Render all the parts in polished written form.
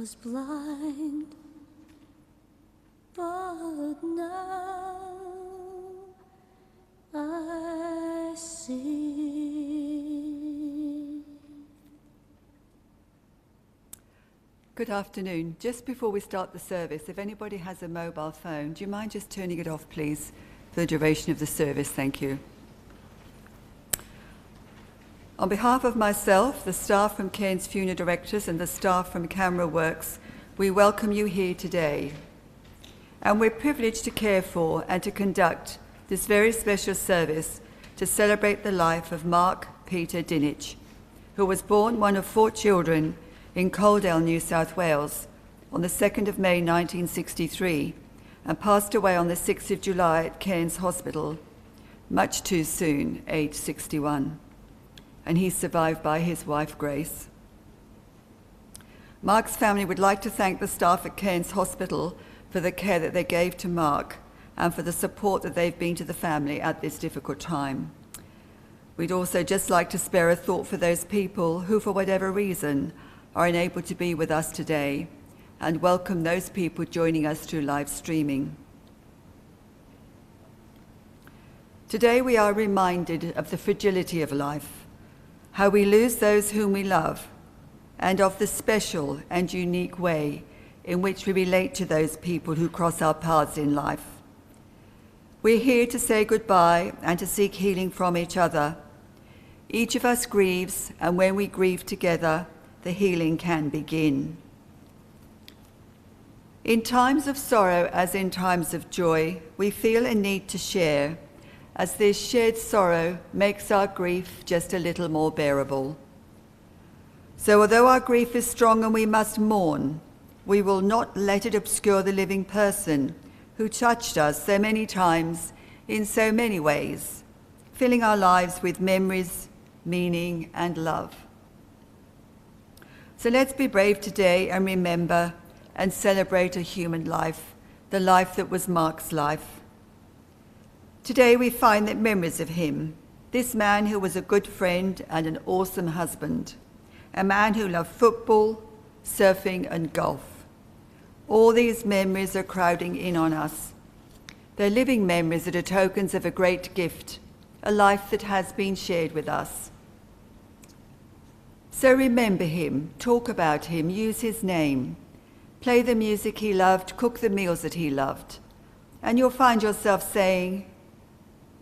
was blind, but now I see. Good afternoon. Just before we start the service, if anybody has a mobile phone, do you mind just turning it off, please, for the duration of the service? Thank you. On behalf of myself, the staff from Cairns Funeral Directors and the staff from Camera Works, we welcome you here today. And we're privileged to care for and to conduct this very special service to celebrate the life of Mark Peter Dinich, who was born one of 4 children in Coaldale, New South Wales, on the 2nd of May 1963, and passed away on the 6th of July at Cairns Hospital, much too soon, aged 61. And he's survived by his wife, Grace. Mark's family would like to thank the staff at Cairns Hospital for the care that they gave to Mark and for the support that they've been to the family at this difficult time. We'd also just like to spare a thought for those people who, for whatever reason, are unable to be with us today, and welcome those people joining us through live streaming. Today we are reminded of the fragility of life, how we lose those whom we love, and of the special and unique way in which we relate to those people who cross our paths in life. We're here to say goodbye and to seek healing from each other. Each of us grieves, and when we grieve together, the healing can begin. In times of sorrow, as in times of joy, we feel a need to share, as this shared sorrow makes our grief just a little more bearable. So although our grief is strong and we must mourn, we will not let it obscure the living person who touched us so many times in so many ways, filling our lives with memories, meaning, and love. So let's be brave today and remember and celebrate a human life, the life that was Mark's life. Today we find that memories of him, this man who was a good friend and an awesome husband, a man who loved football, surfing and golf. All these memories are crowding in on us. They're living memories that are tokens of a great gift, a life that has been shared with us. So remember him, talk about him, use his name, play the music he loved, cook the meals that he loved, and you'll find yourself saying,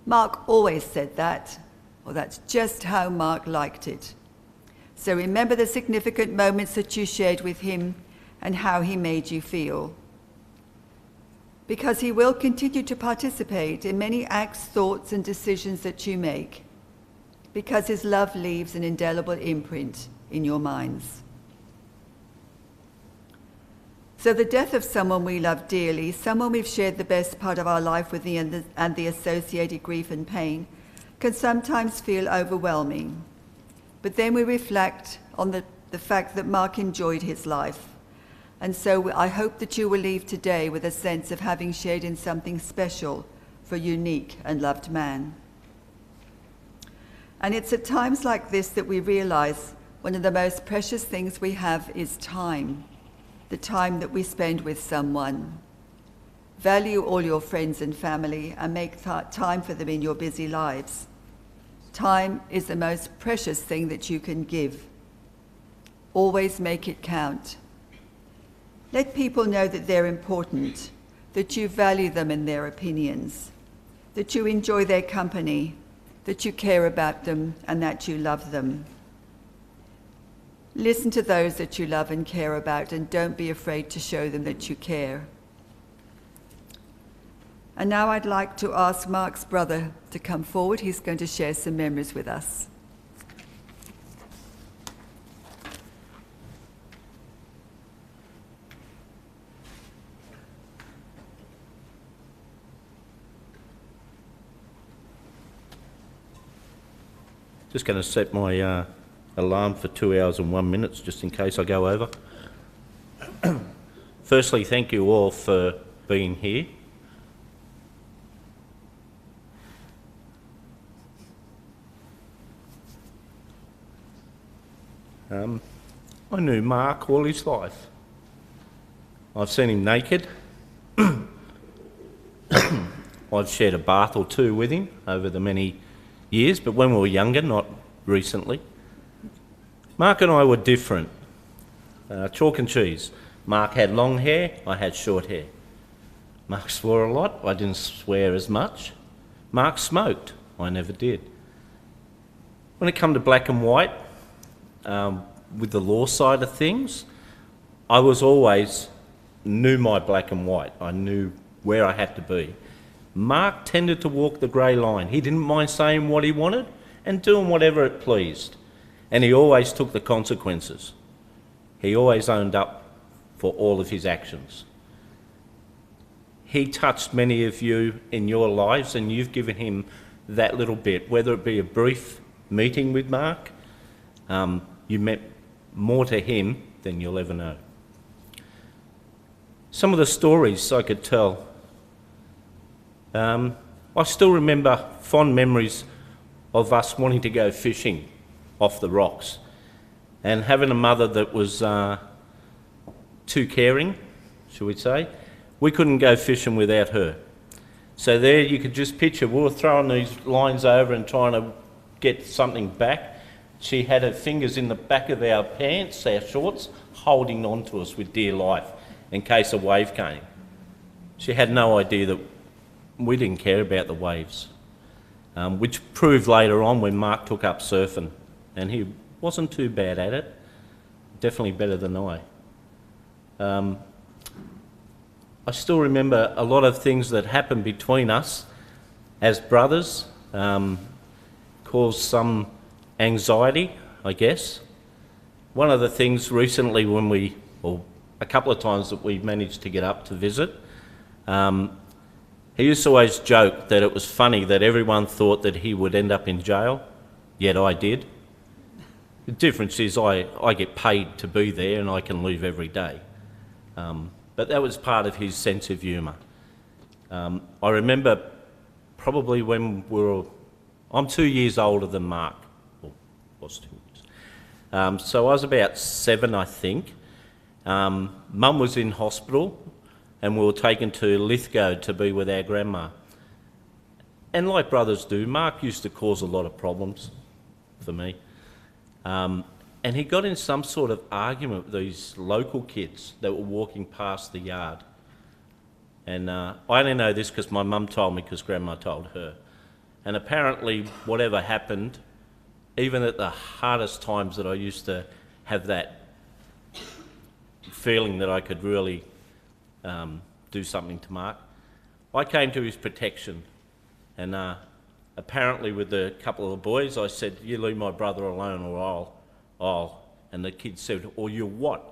Mark always said that, or that's just how Mark liked it. So remember the significant moments that you shared with him and how he made you feel. Because he will continue to participate in many acts, thoughts, and decisions that you make, because his love leaves an indelible imprint in your minds. So the death of someone we love dearly, someone we've shared the best part of our life with and the associated grief and pain, can sometimes feel overwhelming. But then we reflect on the fact that Mark enjoyed his life. And so I hope that you will leave today with a sense of having shared in something special for a unique and loved man. And it's at times like this that we realize one of the most precious things we have is time. The time that we spend with someone. Value all your friends and family and make time for them in your busy lives. Time is the most precious thing that you can give. Always make it count. Let people know that they're important, that you value them and their opinions, that you enjoy their company, that you care about them and that you love them. Listen to those that you love and care about, and don't be afraid to show them that you care. And now I'd like to ask Mark's brother to come forward. He's going to share some memories with us. Just going to set my alarm for 2 hours and 1 minute, just in case I go over. Firstly, thank you all for being here. I knew Mark all his life. I've seen him naked. I've shared a bath or two with him over the many years, but when we were younger, not recently. Mark and I were different. Chalk and cheese. Mark had long hair, I had short hair. Mark swore a lot, I didn't swear as much. Mark smoked, I never did. When it come to black and white, with the law side of things, I was always knew my black and white. I knew where I had to be. Mark tended to walk the grey line. He didn't mind saying what he wanted and doing whatever it pleased. And he always took the consequences. He always owned up for all of his actions. He touched many of you in your lives, and you've given him that little bit, whether it be a brief meeting with Mark, you meant more to him than you'll ever know. Some of the stories I could tell. I still remember fond memories of us wanting to go fishing off the rocks and having a mother that was too caring, shall we say. We couldn't go fishing without her. So there you could just picture, we were throwing these lines over and trying to get something back. She had her fingers in the back of our pants, our shorts, holding on to us with dear life in case a wave came. She had no idea that we didn't care about the waves, which proved later on when Mark took up surfing, and he wasn't too bad at it, definitely better than I. I still remember a lot of things that happened between us as brothers, caused some anxiety, I guess. One of the things recently when or a couple of times that we managed to get up to visit, he used to always joke that it was funny that everyone thought that he would end up in jail, yet I did. The difference is I get paid to be there and I can leave every day. But that was part of his sense of humour. I remember probably when I'm 2 years older than Mark, or was 2 years. So I was about 7, I think. Mum was in hospital and we were taken to Lithgow to be with our grandma. And like brothers do, Mark used to cause a lot of problems for me. And he got in some sort of argument with these local kids that were walking past the yard. And I only know this because my mum told me, because Grandma told her. And apparently whatever happened, even at the hardest times that I used to have that feeling that I could really do something to Mark, I came to his protection. And apparently with a couple of the boys, I said, you leave my brother alone or I'll. And the kids said, or you what?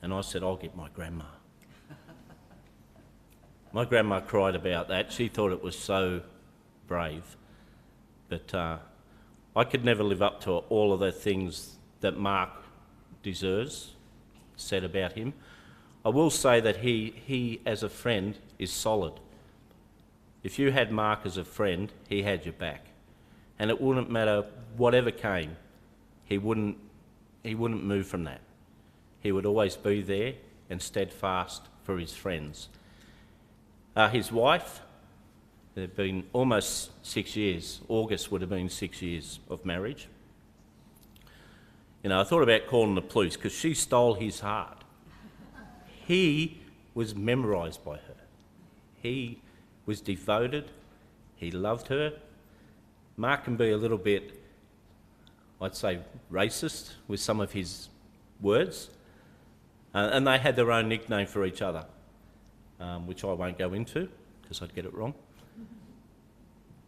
And I said, I'll get my grandma. My grandma cried about that. She thought it was so brave. But I could never live up to all of the things that Mark deserves, said about him. I will say that he as a friend is solid. If you had Mark as a friend, he had your back. And it wouldn't matter whatever came, he wouldn't move from that. He would always be there and steadfast for his friends. His wife, it had been almost 6 years. August would have been 6 years of marriage. You know, I thought about calling the police because she stole his heart. He was memorised by her. He was devoted. He loved her. Mark can be a little bit, I'd say, racist with some of his words. And they had their own nickname for each other, which I won't go into because I'd get it wrong.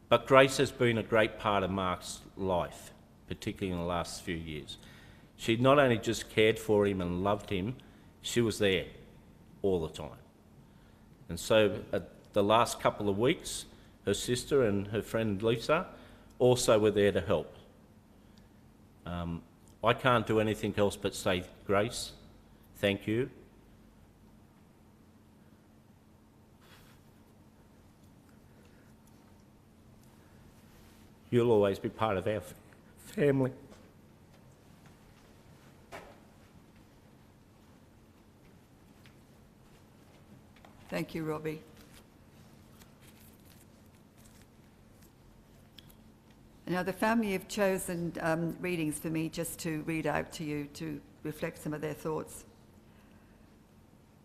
But Grace has been a great part of Mark's life, particularly in the last few years. She not only just cared for him and loved him, she was there all the time. And so the last couple of weeks, her sister and her friend Lisa also were there to help. I can't do anything else but say, Grace, thank you. You'll always be part of our family. Thank you, Robbie. Now, the family have chosen readings for me just to read out to you to reflect some of their thoughts.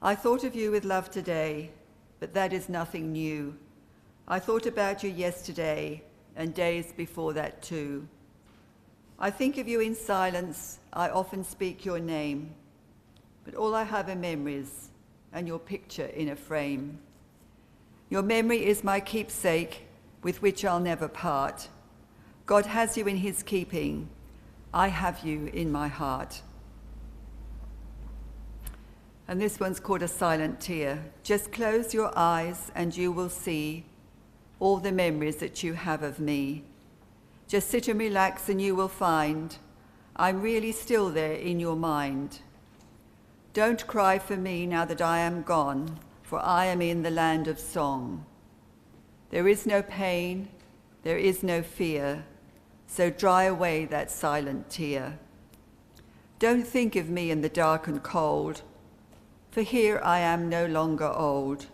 I thought of you with love today, but that is nothing new. I thought about you yesterday and days before that too. I think of you in silence. I often speak your name, but all I have are memories and your picture in a frame. Your memory is my keepsake with which I'll never part. God has you in his keeping. I have you in my heart. And this one's called A Silent Tear. Just close your eyes and you will see all the memories that you have of me. Just sit and relax and you will find I'm really still there in your mind. Don't cry for me now that I am gone, for I am in the land of song. There is no pain, there is no fear, so dry away that silent tear. Don't think of me in the dark and cold, for here I am no longer old.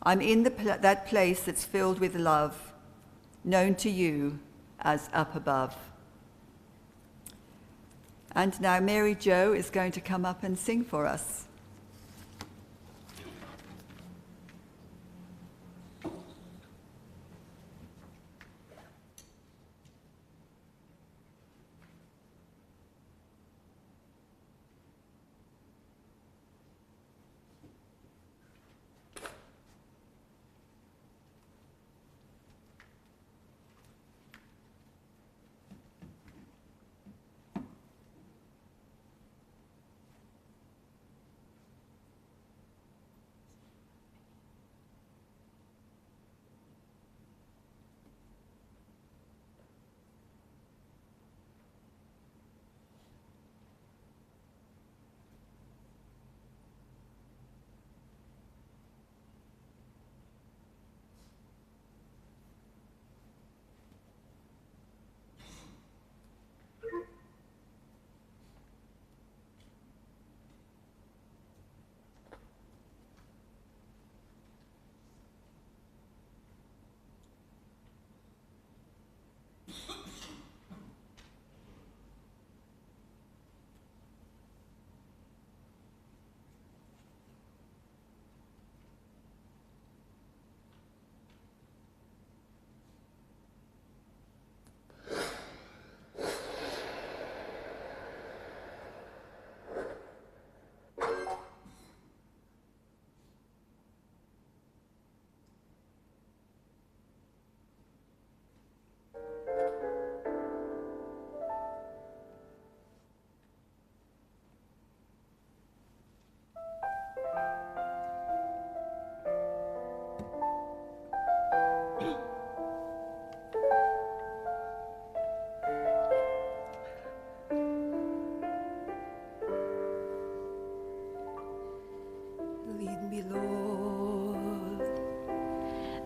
I'm in that place that's filled with love, known to you as up above. And now Mary Jo is going to come up and sing for us.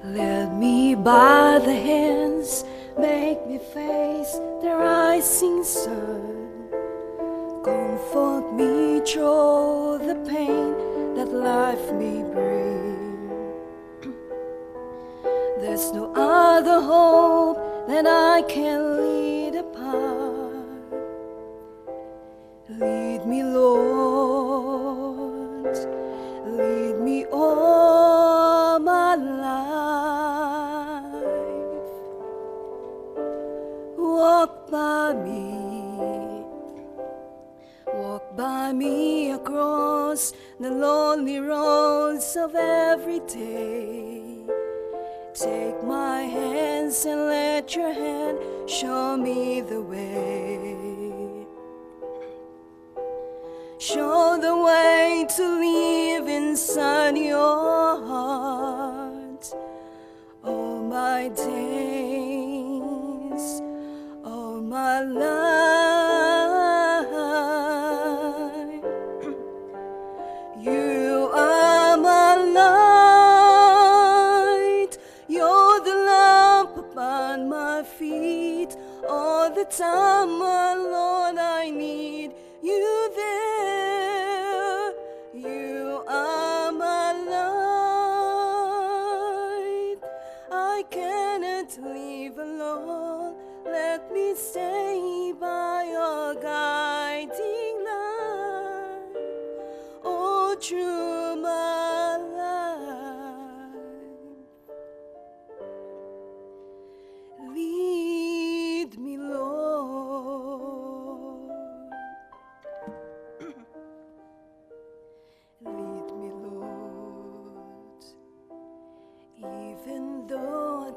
Lead me by the hands, make me face the rising sun. Comfort me through the pain that life may bring. There's no other hope that I can lead upon. Lead me, Lord, lead me all my life. Walk by me across the lonely roads of every day. Take my hands and let your hand show me the way. Show the way to live inside your heart. All my days, all my life, you are my light. You're the lamp upon my feet. All the time, my Lord, I need you there. You are my light.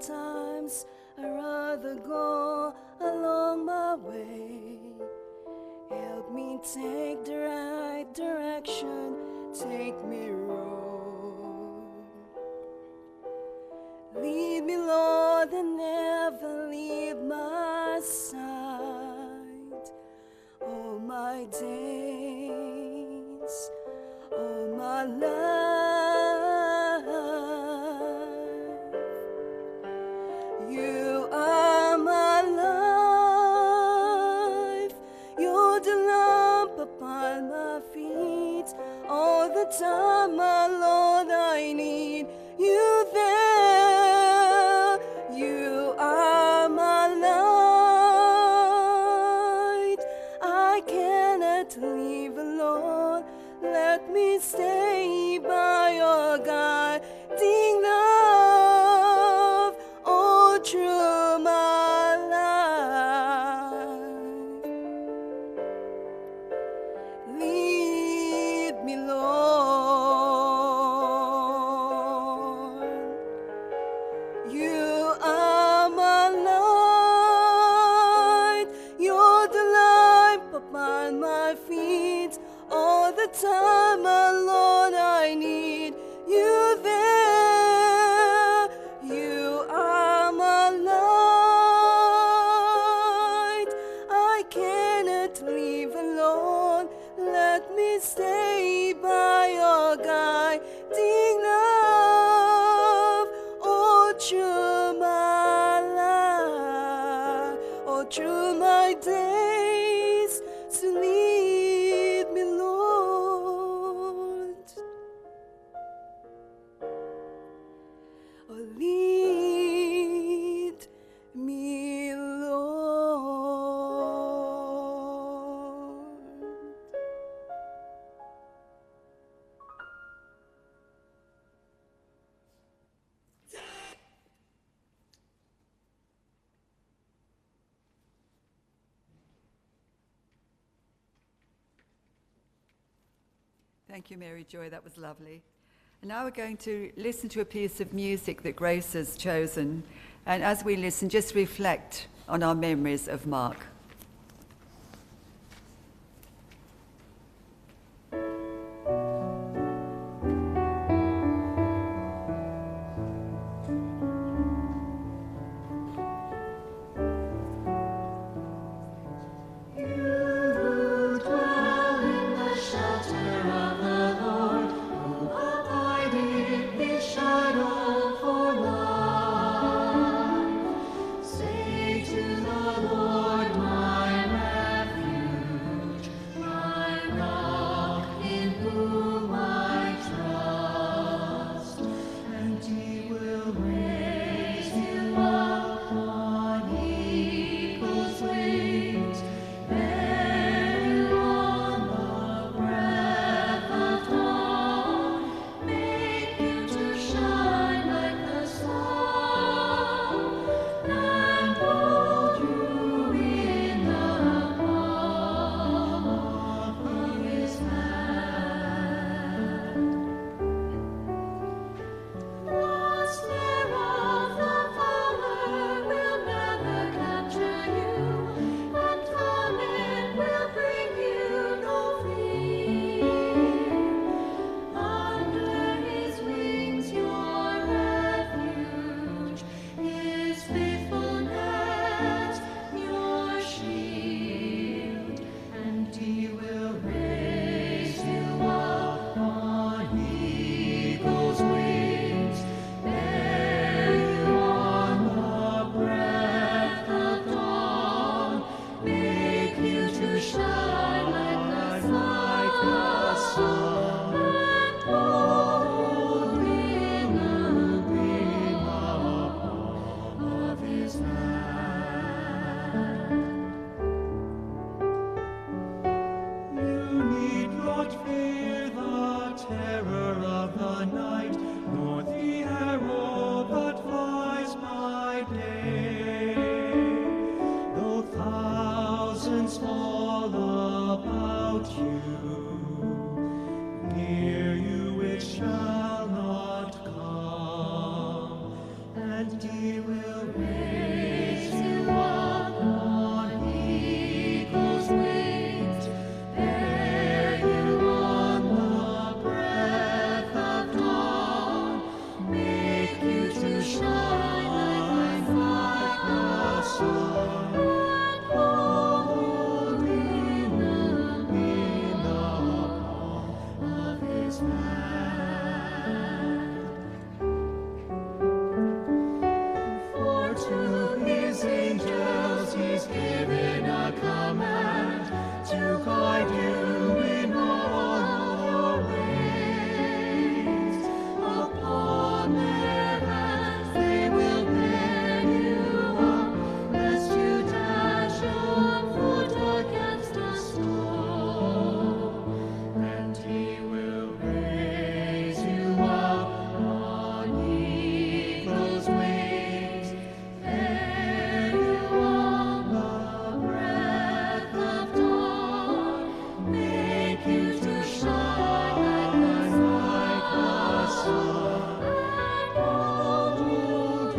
sometimes I'd rather go along my way. Help me take the right direction, take me road. Lead me, Lord, and never leave my side. All my days, all my life, you are my life. You're the lamp upon my feet. All the time, my Lord, I need you there. You are my light. I cannot leave alone. Let me stay by your guiding love all through my life. Lead me, Lord. You are my light. You're the lamp upon my feet. All the time, my Lord, I need you there. You are my light. I cannot leave alone. Let me stay by your guiding love all through my life, all through my days. So lead me, Lord. Oh, lead me, Lord. Thank you, Mary Joy. That was lovely. And now we're going to listen to a piece of music that Grace has chosen. And as we listen, just reflect on our memories of Mark. Say to the and he will raise you up on eagle's wings, bear you on the breath of dawn, make you to shine like the sun, and hold in the palm of his hand. For to his angels he's given a command to guide you in all your ways. Upon their hands they will bear you up, lest you dash your foot against a stone. And he will raise you up on eagle's wings, bear you on the breath of dawn, make you to shine like the sun, and hold you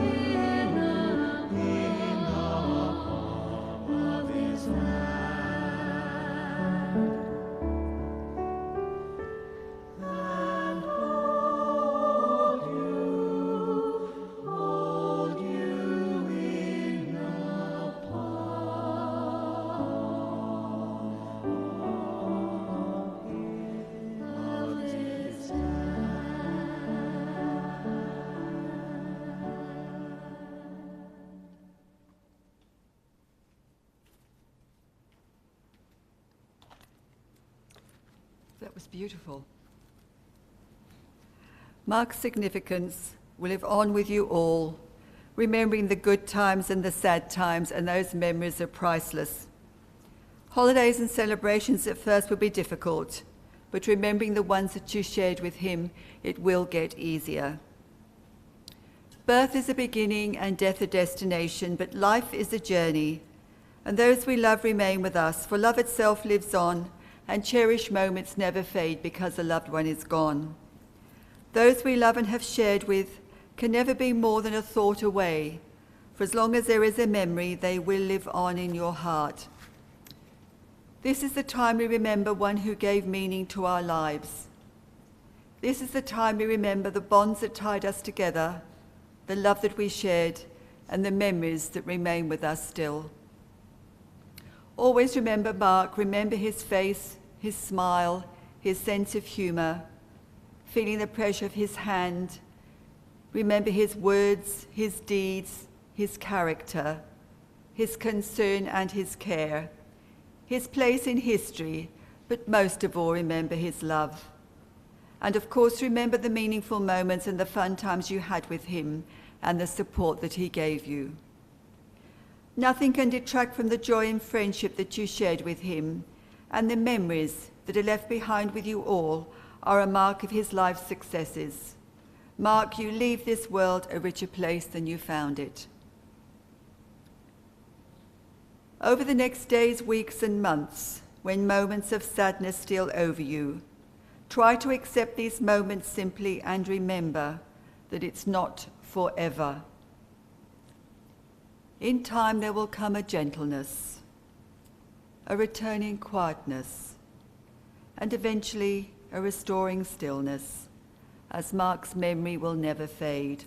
in the palm of his hand. And hold you in the palm of his hand. That was beautiful. Mark's significance will live on with you all, remembering the good times and the sad times, and those memories are priceless. Holidays and celebrations at first will be difficult, but remembering the ones that you shared with him, it will get easier. Birth is a beginning and death a destination, but life is a journey, and those we love remain with us, for love itself lives on, and cherished moments never fade because a loved one is gone. Those we love and have shared with can never be more than a thought away, for as long as there is a memory, they will live on in your heart. This is the time we remember one who gave meaning to our lives. This is the time we remember the bonds that tied us together, the love that we shared, and the memories that remain with us still. Always remember Mark, remember his face, his smile, his sense of humour, feeling the pressure of his hand. Remember his words, his deeds, his character, his concern and his care, his place in history, but most of all remember his love. And of course remember the meaningful moments and the fun times you had with him and the support that he gave you. Nothing can detract from the joy and friendship that you shared with him, and the memories that are left behind with you all are a mark of his life's successes. Mark, you leave this world a richer place than you found it. Over the next days, weeks, and months, when moments of sadness steal over you, try to accept these moments simply and remember that it's not forever. In time, there will come a gentleness, a returning quietness, and eventually a restoring stillness, as Mark's memory will never fade.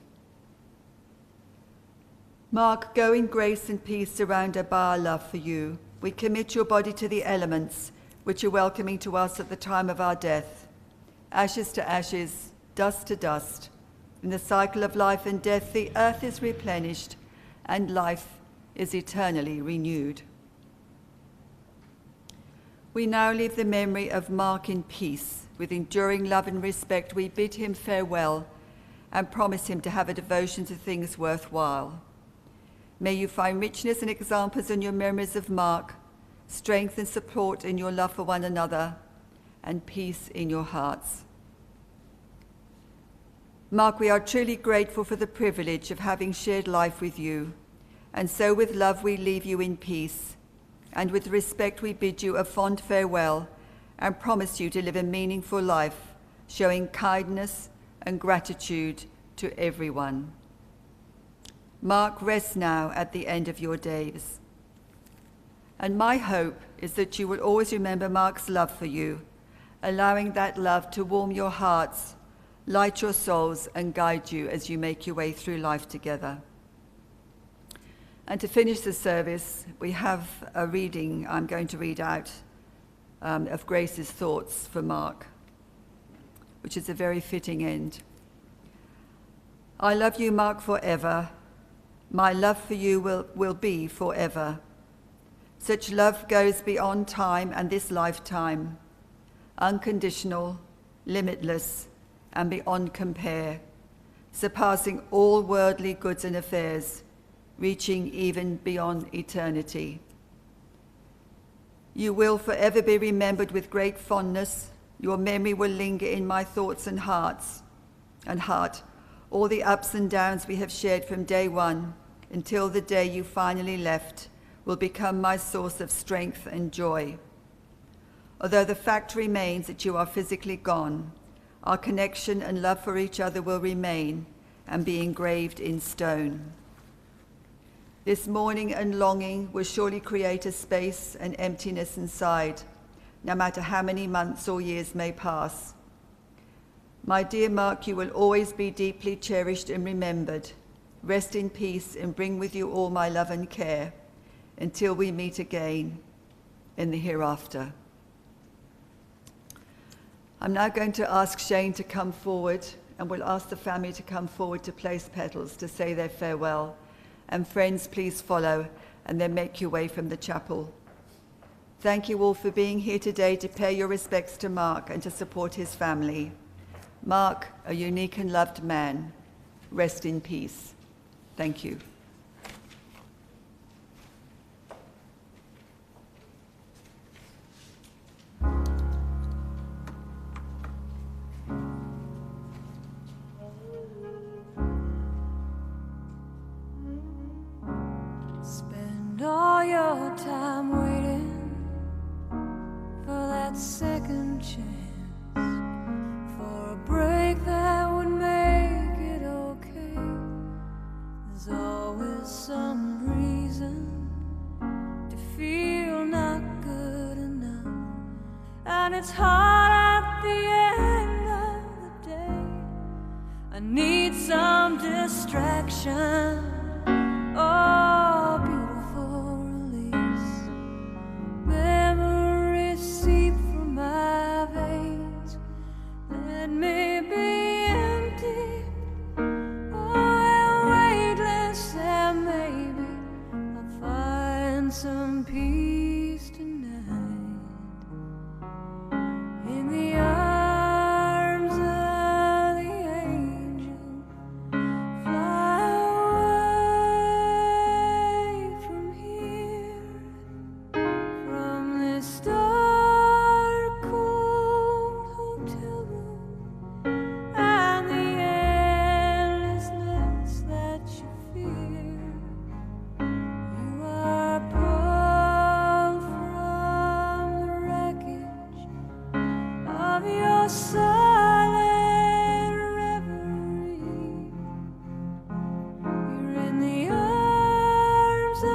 Mark, go in grace and peace surrounded by our love for you. We commit your body to the elements which are welcoming to us at the time of our death. Ashes to ashes, dust to dust. In the cycle of life and death, the earth is replenished and life is eternally renewed. We now leave the memory of Mark in peace. With enduring love and respect, we bid him farewell and promise him to have a devotion to things worthwhile. May you find richness and examples in your memories of Mark, strength and support in your love for one another, and peace in your hearts. Mark, we are truly grateful for the privilege of having shared life with you, and so with love we leave you in peace, and with respect we bid you a fond farewell and promise you to live a meaningful life, showing kindness and gratitude to everyone. Mark, rest now at the end of your days. And my hope is that you will always remember Mark's love for you, allowing that love to warm your hearts, light your souls, and guide you as you make your way through life together. And to finish the service, we have a reading I'm going to read out of Grace's thoughts for Mark, which is a very fitting end. I love you, Mark, forever. My love for you will be forever. Such love goes beyond time and this lifetime, unconditional, limitless, and beyond compare, surpassing all worldly goods and affairs, reaching even beyond eternity. You will forever be remembered with great fondness. Your memory will linger in my thoughts and heart. All the ups and downs we have shared from day one until the day you finally left will become my source of strength and joy. Although the fact remains that you are physically gone, our connection and love for each other will remain and be engraved in stone. This mourning and longing will surely create a space and emptiness inside, no matter how many months or years may pass. My dear Mark, you will always be deeply cherished and remembered. Rest in peace and bring with you all my love and care until we meet again in the hereafter. I'm now going to ask Shane to come forward, and we'll ask the family to come forward to place petals to say their farewell. And friends, please follow and then make your way from the chapel. Thank you all for being here today to pay your respects to Mark and to support his family. Mark, a unique and loved man. Rest in peace. Thank you. Spend all your time waiting for that second chance, for a break that would make it okay. There's always some reason to feel not good enough, and it's hard at the end of the day. I need some distraction. Oh, beautiful release. Memories seep from my veins. Let me be empty. Oh, weightless, and maybe I'll find some peace tonight in the arms of the angel. Fly away from here, from this dark, cold hotel room, and the endlessness that you fear. You are pulled from the wreckage of your silent reverie. You're in the arms of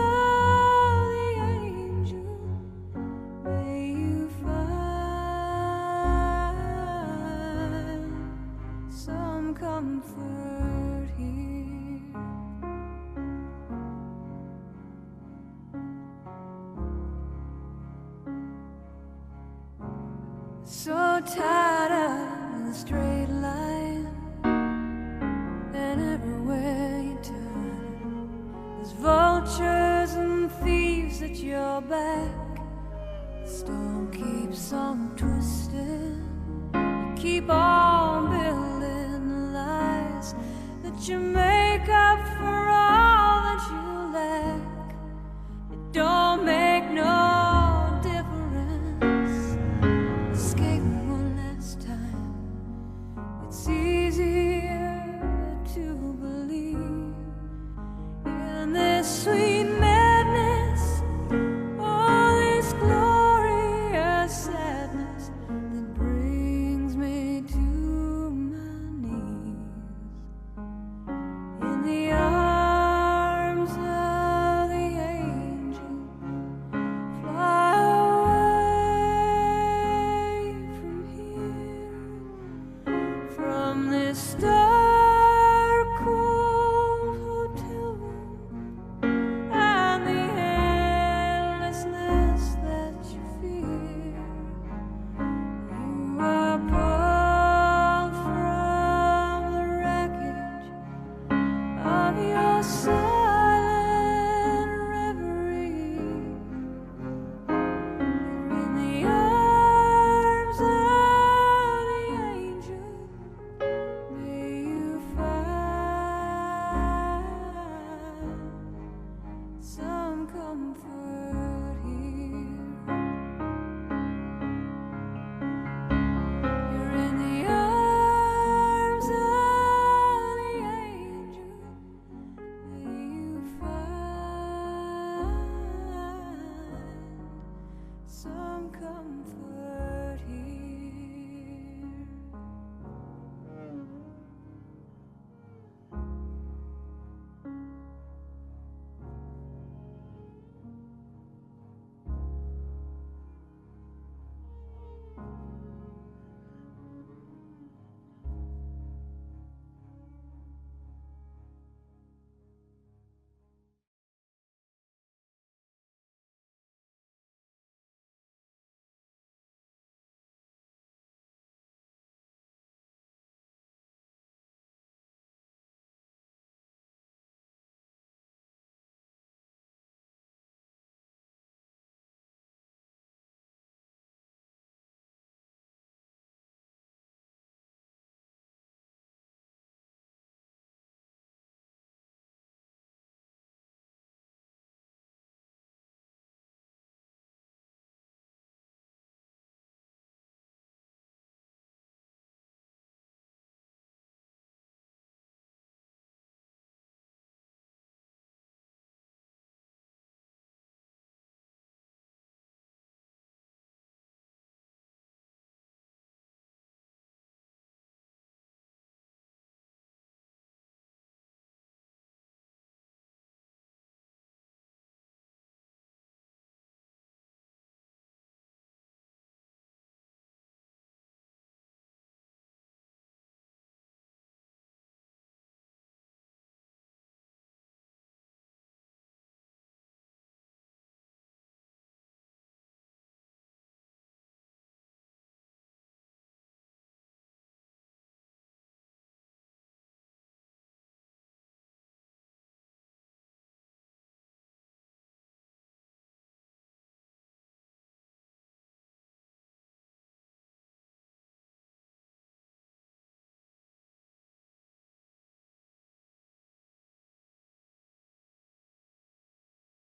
the angel. May you find some comfort here. So tired of the straight line, and everywhere you turn, there's vultures and thieves at your back. The storm keeps on twisting. You keep on building the lies that you